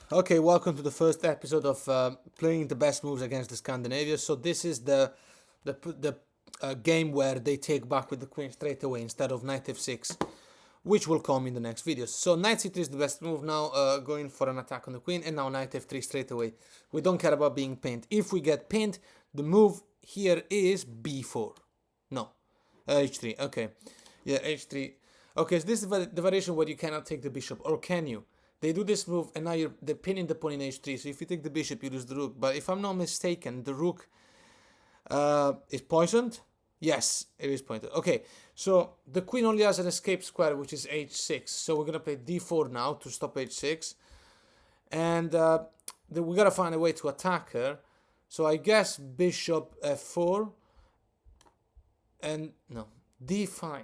Okay, welcome to the first episode of playing the best moves against the Scandinavians. So this is the game where they take back with the queen straight away instead of knight f6, which will come in the next videos. So knight c3 is the best move now, going for an attack on the queen, and now knight f3 straight away. We don't care about being pinned. If we get pinned, the move here is b4. No, h3. Okay, yeah, h3. Okay, so this is the variation where you cannot take the bishop, or can you? They do this move, and now they're pinning the pawn in h3. So if you take the bishop, you lose the rook. But if I'm not mistaken, the rook is poisoned. Yes, it is poisoned. Okay, so the queen only has an escape square, which is h6. So we're gonna play d4 now to stop h6, and we gotta find a way to attack her. So I guess bishop f4, and no, d5.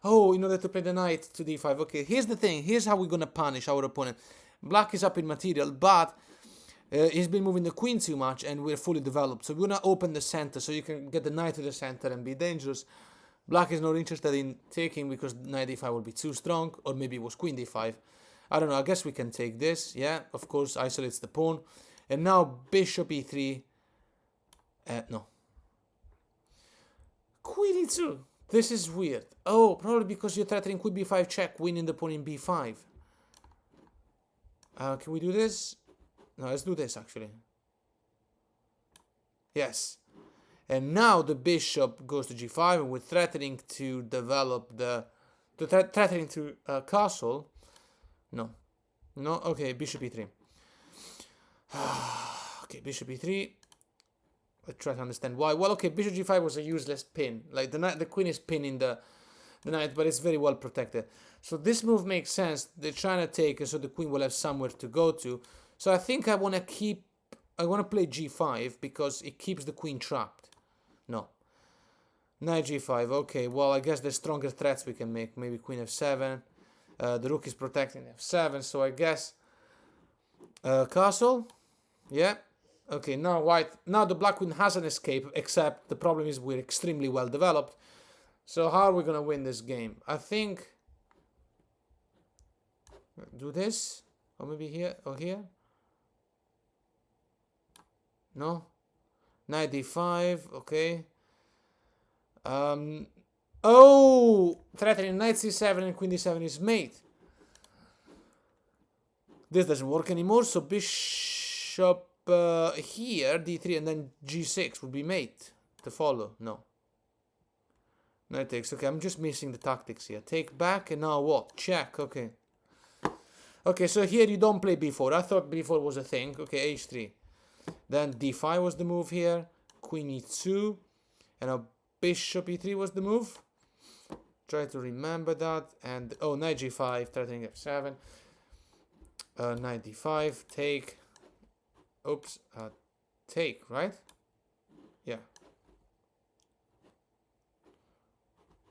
Oh, in order to play the knight to d5. Okay, here's the thing. Here's how we're going to punish our opponent. Black is up in material, but he's been moving the queen too much, and we're fully developed. So we're going to open the center so you can get the knight to the center and be dangerous. Black is not interested in taking because knight d5 will be too strong, or maybe it was queen d5. I don't know. I guess we can take this. Yeah, of course, isolates the pawn. And now bishop e3. No. Queen e2. This is weird. Oh, probably because you're threatening queen b5 check, winning the pawn in b5. Can we do this? No, let's do this actually. Yes. And now the bishop goes to g5, and we're threatening to develop threatening to castle. No. No? Okay, bishop e3. Okay, bishop e3. I try to understand why. Well, okay, bishop g5 was a useless pin. Like the queen is pinning the knight, but it's very well protected. So this move makes sense. They're trying to take it, so the queen will have somewhere to go to. So I think I want to play g5 because it keeps the queen trapped. No. Knight g5. Okay, well, I guess there's stronger threats we can make. Maybe queen f7. The rook is protecting f7, so I guess castle. Yeah. Okay, now the black queen has an escape, except the problem is we're extremely well developed. So how are we gonna win this game? I think do this, or maybe here or here. No, knight d5. Okay. Oh, threatening knight c7 and queen d7 is mate. This doesn't work anymore. So bishop. Here d3 and then g6 would be mate to follow. No, knight takes. Okay, I'm just missing the tactics here. Take back, and now what? Check. Okay, so here you don't play b4. I thought b4 was a thing. Okay, h3, then d5 was the move here, queen e2, and now bishop e3 was the move. Try to remember that. And oh, knight g5 threatening f7, knight d5 take. Oops, take, right? Yeah.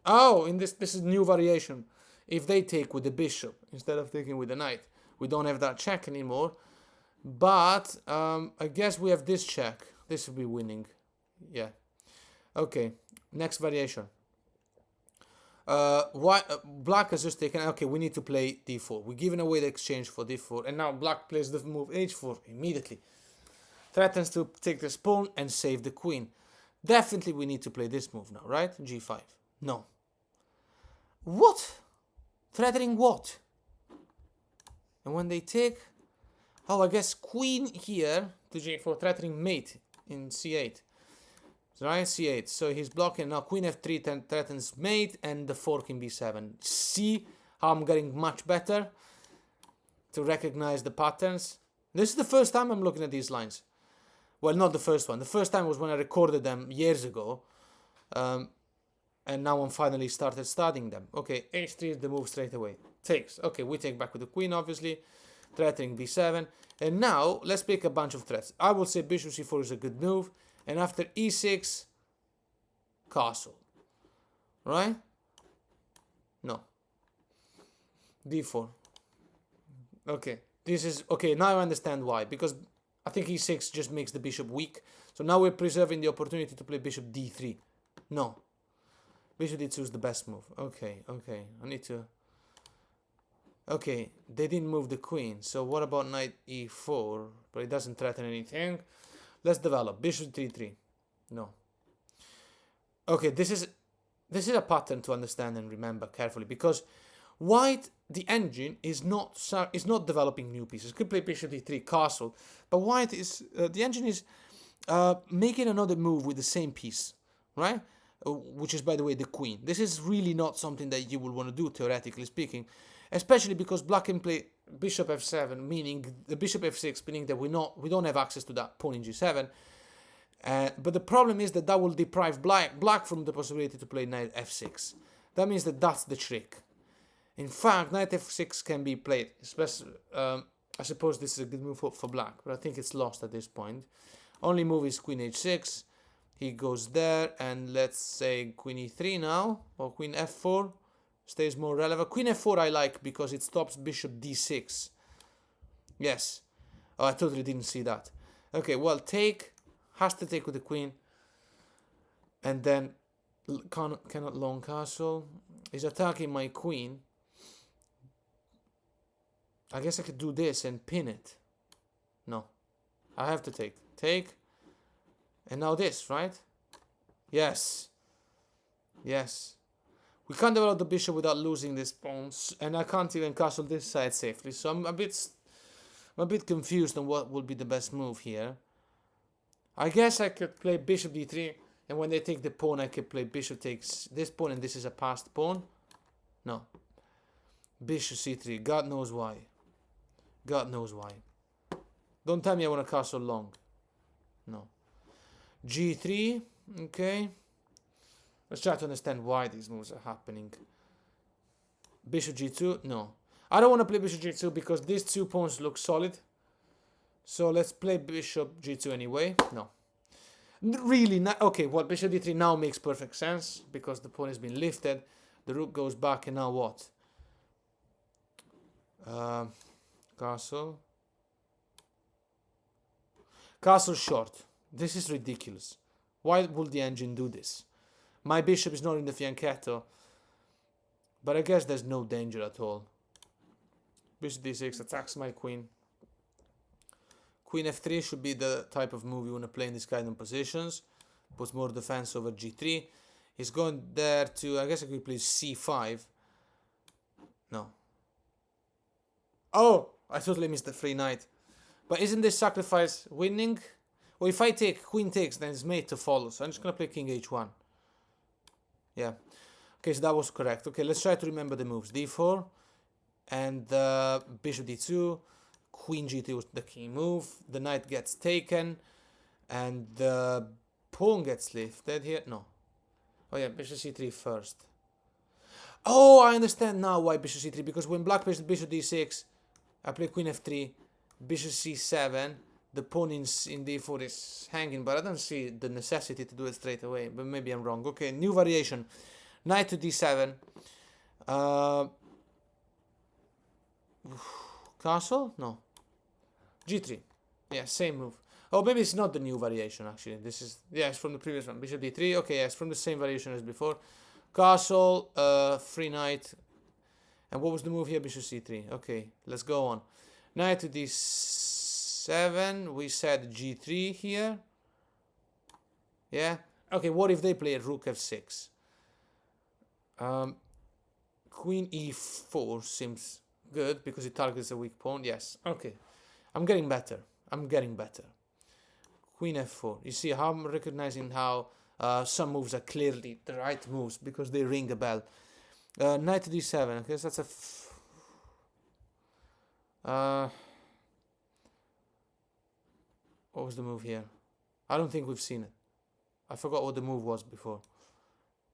Oh, in this is new variation. If they take with the bishop instead of taking with the knight, we don't have that check anymore. But I guess we have this check. This will be winning. Yeah. Okay. Next variation. Black has just taken. Okay, we need to play d4. We're giving away the exchange for d4, and now black plays the move h4 immediately. Threatens to take this pawn and save the queen. Definitely we need to play this move now, right? g5. No. What? Threatening what? And when they take... Oh, I guess queen here to g4, threatening mate in c8. Right? c8. So he's blocking. Now queen f3 threatens mate, and the fork in b7. See how I'm getting much better to recognize the patterns? This is the first time I'm looking at these lines. Well, not the first one. The first time was when I recorded them years ago. And now I'm finally started studying them. Okay, h3 is the move straight away. Takes. Okay, we take back with the queen, obviously. Threatening b7. And now, let's pick a bunch of threats. I will say bishop c4 is a good move. And after e6, castle. Right? No. d4. Okay. This is... Okay, now I understand why. Because... I think e6 just makes the bishop weak. So now we're preserving the opportunity to play bishop d3. No. Bishop d2 is the best move. Okay. I need to... Okay, they didn't move the queen. So what about knight e4? But it doesn't threaten anything. Let's develop. Bishop d3. No. Okay, this is a pattern to understand and remember carefully, because white, the engine is not developing new pieces. Could play bishop d3 castle, but white is the engine is making another move with the same piece, right? Which is, by the way, the queen. This is really not something that you will want to do, theoretically speaking, especially because black can play bishop f7, meaning the bishop f6, meaning that we don't have access to that pawn in g7. But the problem is that will deprive black from the possibility to play knight f6. That means that that's the trick. In fact, knight f6 can be played, especially, I suppose this is a good move for black, but I think it's lost at this point. Only move is queen h6. He goes there, and let's say queen e3 now, or queen f4 stays more relevant. Queen f4 I like because it stops bishop d6. Yes. Oh, I totally didn't see that. Okay, well, take, has to take with the queen, and then cannot long castle. He's attacking my queen. I guess I could do this and pin it. No. I have to take. Take. And now this, right? Yes. Yes. We can't develop the bishop without losing this pawn. And I can't even castle this side safely. So I'm a bit confused on what would be the best move here. I guess I could play bishop d3. And when they take the pawn, I could play bishop takes this pawn. And this is a passed pawn. No. Bishop c3. God knows why. God knows why. Don't tell me I want to castle long. No. g3. Okay. Let's try to understand why these moves are happening. Bishop g2. No. I don't want to play bishop g2 because these two pawns look solid. So let's play bishop g2 anyway. No. Really not. Okay, well, bishop d3 now makes perfect sense because the pawn has been lifted. The rook goes back, and now what? Castle. Castle short. This is ridiculous. Why would the engine do this? My bishop is not in the fianchetto, but I guess there's no danger at all. Bishop d6 attacks my queen. Queen f3 should be the type of move you want to play in these kind of positions. Puts more defense over g3. He's going there to, I guess I could play c5. No. Oh, I totally missed the free knight. But isn't this sacrifice winning? Well, if I take queen takes, then it's made to follow. So I'm just going to play king h1. Yeah. Okay, so that was correct. Okay, let's try to remember the moves. d4 and bishop d2. Queen g2 was the key move. The knight gets taken. And the pawn gets lifted here. No. Oh yeah, bishop c3 first. Oh, I understand now why bishop c3. Because when black plays bishop d6, I play queen f3, bishop c7. The pawn in d4 is hanging, but I don't see the necessity to do it straight away. But maybe I'm wrong. Okay, new variation. Knight to d7. Castle? No. g3. Yeah, same move. Oh, maybe it's not the new variation, actually. This is, yeah, it's from the previous one. Bishop d3. Okay, yeah, it's from the same variation as before. Castle, free knight. And what was the move here? Bishop c3. Okay, let's go on. Knight to d7. We said g3 here. Yeah. Okay, what if they play rook f6? Queen e4 seems good because it targets a weak pawn. Yes. Okay. I'm getting better. I'm getting better. Queen f4. You see how I'm recognizing how some moves are clearly the right moves because they ring a bell. Knight to d7. Okay, so that's a what was the move here? I don't think we've seen it. I forgot what the move was before.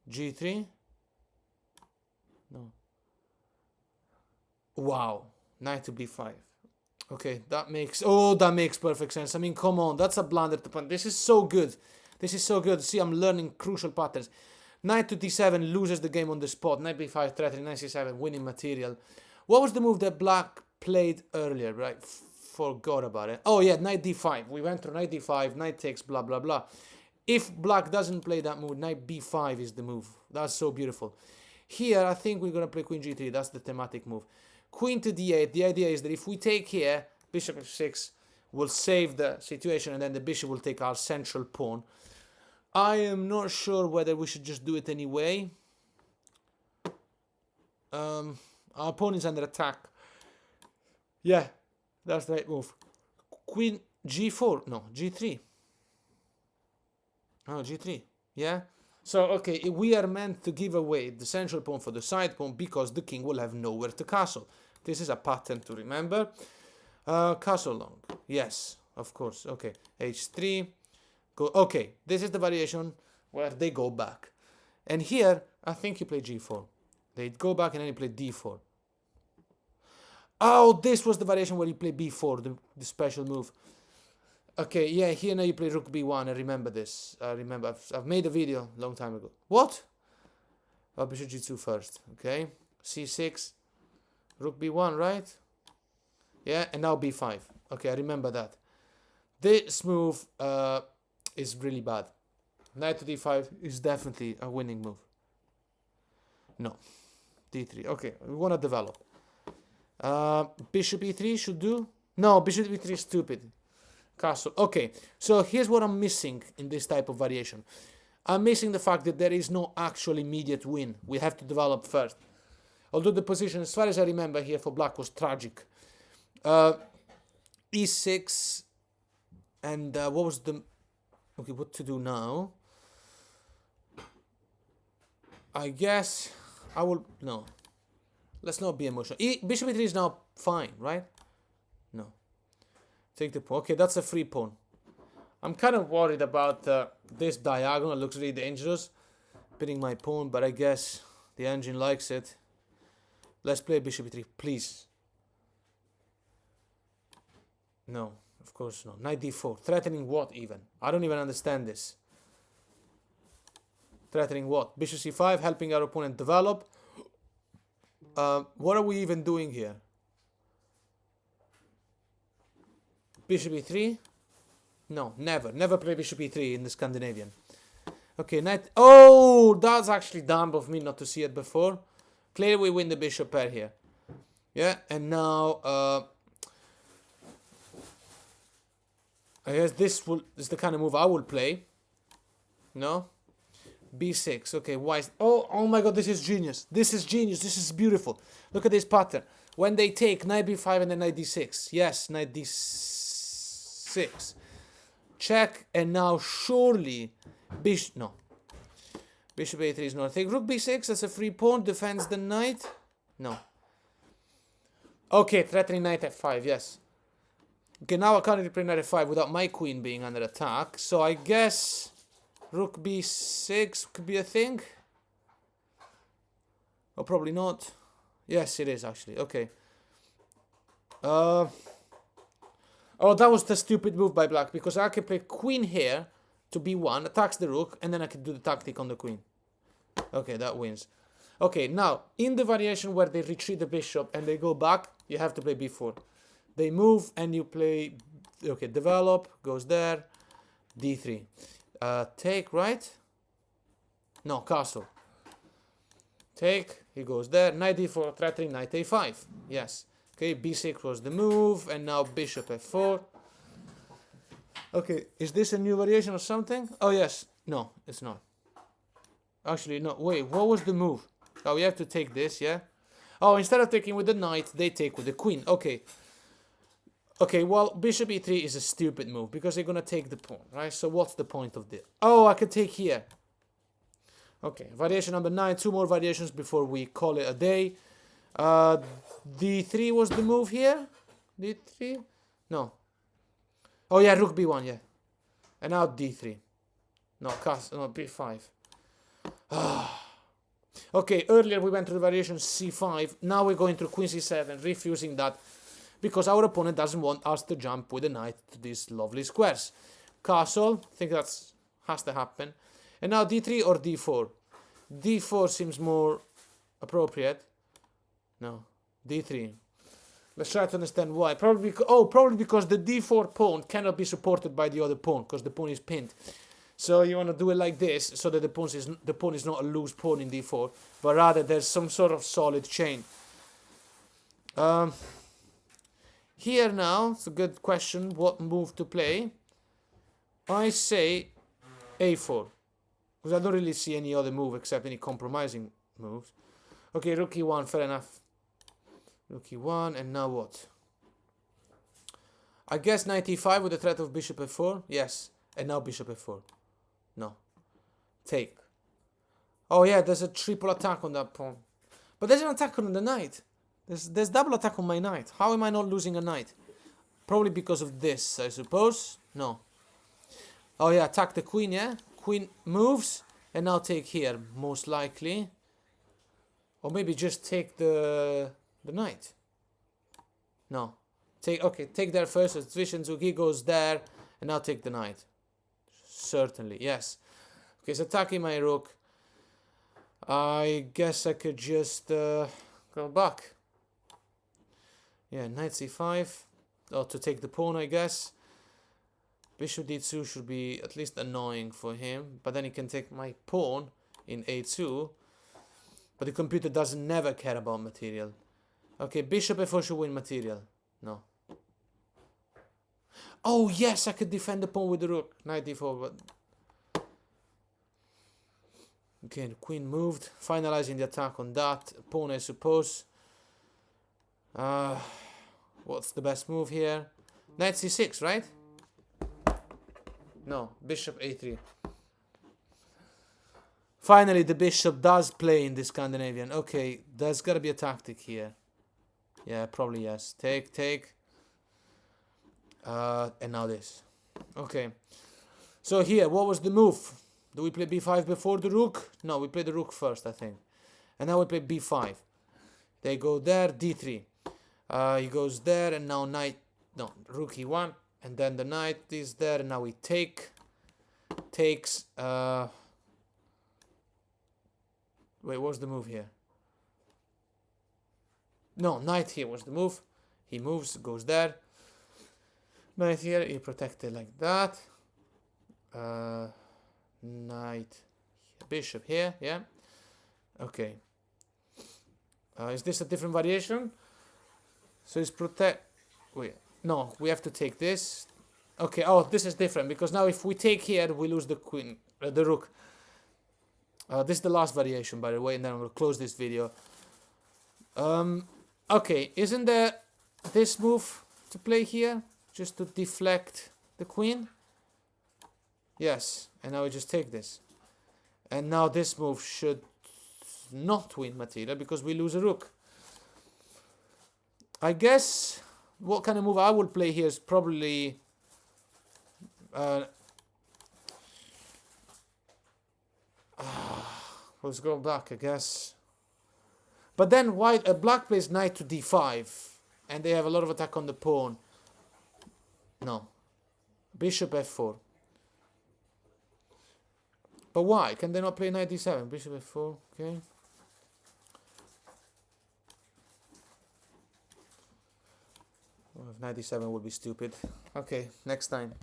g3. No. Wow. Knight to b5. Okay, that makes perfect sense. I mean, come on, that's a blunder to punt. This is so good. This is so good. See, I'm learning crucial patterns. Knight to d7 loses the game on the spot. Knight b5 threatening. Knight c7 winning material. What was the move that black played earlier? Right, forgot about it. Oh yeah, knight d5. We went through knight d5, knight takes, blah blah blah. If black doesn't play that move, knight b5 is the move. That's so beautiful. Here, I think we're gonna play queen g3. That's the thematic move. queen to d8. The idea is that if we take here, bishop f6 will save the situation, and then the bishop will take our central pawn. I am not sure whether we should just do it anyway. Our pawn is under attack. Yeah, that's the right move. Queen g4. No, g3. Oh, g3. Yeah. So, okay, we are meant to give away the central pawn for the side pawn because the king will have nowhere to castle. This is a pattern to remember. Castle long. Yes, of course. Okay, h3. Go. Okay, this is the variation where they go back. And here, I think you play g4. They go back and then you play d4. Oh, this was the variation where you play b4, the special move. Okay, yeah, here now you play rook b1. I remember this. I remember. I've made a video a long time ago. What? Oh, bishop g2 first. Okay. c6. Rook b1, right? Yeah, and now b5. Okay, I remember that. This move is really bad. Knight to d5 is definitely a winning move. No. d3. Okay, we want to develop. Bishop e3 should do? No, bishop e3 is stupid. Castle. Okay, so here's what I'm missing in this type of variation. I'm missing the fact that there is no actual immediate win. We have to develop first. Although the position, as far as I remember here for black, was tragic. e6 and what was the... Okay, what to do now? I guess I will... No. Let's not be emotional. Bishop e3 is now fine, right? No. Take the pawn. Okay, that's a free pawn. I'm kind of worried about this diagonal. It looks really dangerous. Pinning my pawn, but I guess the engine likes it. Let's play bishop e3, please. No, of course not. Knight d4. Threatening what even? I don't even understand this. Threatening what? Bishop c5, helping our opponent develop. What are we even doing here? Bishop e3? No, never. Never play bishop e3 in the Scandinavian. Okay, knight... Oh, that's actually dumb of me not to see it before. Clearly we win the bishop pair here. Yeah, and now... I guess this is the kind of move I will play. No? b6. Okay, why is... Oh my god, this is genius. This is genius. This is beautiful. Look at this pattern. When they take knight b5 and then knight d6. Yes, knight d6. Check, and now surely... No. Bishop a3 is not a thing. Rook b6, that's a free pawn. Defends the knight. No. Okay, threatening knight f5, yes. Okay, now I can't really play knight f5 without my queen being under attack. So I guess... Rook b6 could be a thing. Or probably not. Yes, it is actually. Okay. Oh, that was the stupid move by black, because I could play queen here to b1, attacks the rook, and then I could do the tactic on the queen. Okay, that wins. Okay, now, in the variation where they retreat the bishop and they go back, you have to play b4. They move and you play... Okay, develop, goes there, d3. Take, right? No, castle. Take, he goes there, knight d4, threatening knight a5. Yes. Okay, b6 was the move, and now bishop f4. Okay, is this a new variation or something? Oh, yes. No, it's not. Actually, no, wait, what was the move? Oh, we have to take this, yeah? Oh, instead of taking with the knight, they take with the queen. Okay. Okay, well, bishop e3 is a stupid move, because they're going to take the pawn, right? So what's the point of this? Oh, I could take here. Okay, variation number 9. 2 more variations before we call it a day. d3 was the move here? d3? No. Oh, yeah, rook b1, yeah. And now d3. No, no, b5. Okay, earlier we went to the variation c5. Now we're going to queen c7, refusing that, because our opponent doesn't want us to jump with the knight to these lovely squares. Castle, I think that has to happen. And now d3 or d4? d4 seems more appropriate. No, d3. Let's try to understand why. Probably because the d4 pawn cannot be supported by the other pawn, because the pawn is pinned. So you want to do it like this, so that the pawn is not a loose pawn in d4, but rather there's some sort of solid chain. Um, Here now, it's a good question. What move to play? I say a4. Because I don't really see any other move except any compromising moves. Okay, rook e1, fair enough. Rook e1, and now what? I guess knight e5 with the threat of bishop f4. Yes, and now bishop f4. No. Take. Oh yeah, there's a triple attack on that pawn. But there's an attack on the knight. There's double attack on my knight. How am I not losing a knight? Probably because of this, I suppose. No. Oh yeah, attack the queen, yeah? Queen moves, and now take here, most likely. Or maybe just take the knight. No. Take there first. It's Vishenzuki goes there, and now take the knight. Certainly, yes. Okay, it's attacking my rook. I guess I could just go back. Yeah, knight c5. Oh, to take the pawn, I guess. Bishop d2 should be at least annoying for him. But then he can take my pawn in a2. But the computer doesn't never care about material. Okay, bishop f4 should win material. No. Oh, yes, I could defend the pawn with the rook. Knight d4, but... Okay, the queen moved. Finalizing the attack on that pawn, I suppose. What's the best move here? Knight c6, right? No, bishop a3. Finally, the bishop does play in the Scandinavian. Okay, there's got to be a tactic here. Yeah, probably yes. Take. And now this. Okay. So here, what was the move? Do we play b5 before the rook? No, we play the rook first, I think. And now we play b5. They go there, d3. He goes there, and now knight... No, rook e1. And then the knight is there, and now we takes... Wait, what's the move here? No, knight here was the move. He moves, goes there. Knight here, he protected like that. Knight, bishop here, yeah. Okay. Is this a different variation? So it's protect... Wait, no, we have to take this. Okay, oh, this is different, because now if we take here, we lose the queen, the rook. This is the last variation, by the way, and then I'm going to close this video. Okay, isn't there this move to play here? Just to deflect the queen? Yes, and now we just take this. And now this move should not win material, because we lose a rook. I guess what kind of move I would play here is probably... let's go back, I guess. But then black plays knight to d5, and they have a lot of attack on the pawn. No. Bishop f4. But why? Can they not play knight d7? Bishop f4, okay. Well, knight d7 would be stupid. Okay, next time.